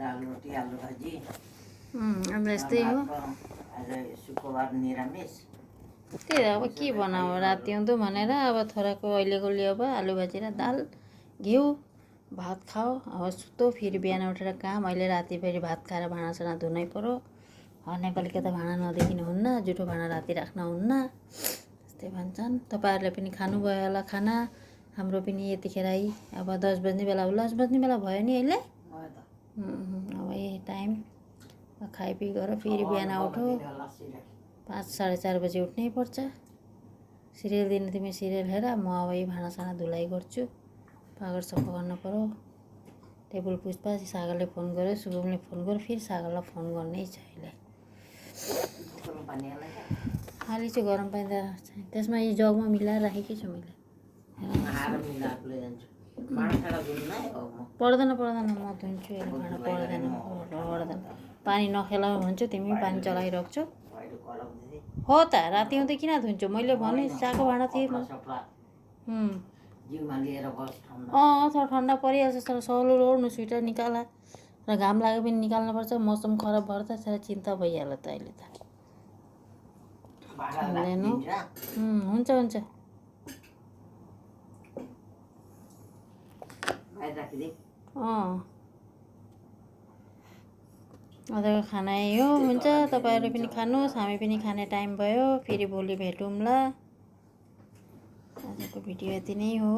दाल रोटी आलु भाजी अब यस्तै हो। आज शुक्रबार निरामिष। त्यही अब के बनाऊ राति हुँदो भनेर अब छोराको अहिलेको लिए अब आलु भाजी र दाल घिउ भात खाऊ। अब सुतो फेरि बिहान उठेर काम। अहिले राति फेरि भात खाएर भाँडासाँडा धुनै पऱ्यो। नेपालीको त भाँडा नदेखिनु हुन्न, जुठो भाँडा राति राख्न हुन्न त्यस्तै भन्छन्। तपाईँहरूले पनि खानुभयो होला खाना। हाम्रो पनि यतिखेर अब 10 बज्ने बेला 10 बज्ने बेला भयो नि अहिले। अब यही टाइम खाइपी गरेर फेरि बिहान उठो 5 साढे 4 बजी उठ्नै पर्छ। सिरियल दिनु तिमी सिरियल हेर, म अब यही भाँडासाँडा धुलाइ गर्छु। पागल सफा गर्नु पऱ्यो। टेबल पुछ्दा सागरले फोन गर्यो, शुभमले फोन गर्यो, फेरि सागरलाई फोन गर्नै छ अहिले। खाली चाहिँ गरम पानी त त्यसमा यो जगमा मिलाएर राखेकै छु मैले। पर्दैन म धुन्छु अहिले भाँडा। पर्दैन पानी नखेलाउ भन्छु, तिमी पानी चलाइराख्छु। हो त राति हुँदै किन धुन्छु मैले भने चाको भाँडा थिएँ म। थोडा ठन्डा परिहाल्छ तर सलो ओर्नु स्वेटर निकाल र घाम लाग्यो पनि निकाल्नुपर्छ। मौसम खराब भएर त साह्रै चिन्ता भइहाल्यो त अहिले त। हुन्छ आजको खाना यही हो। हुन्छ तपाईँहरू पनि खानुहोस्, हामी पनि खाने टाइम भयो। फेरि भोलि भेटौँला। आजको भिडियो यति नै हो।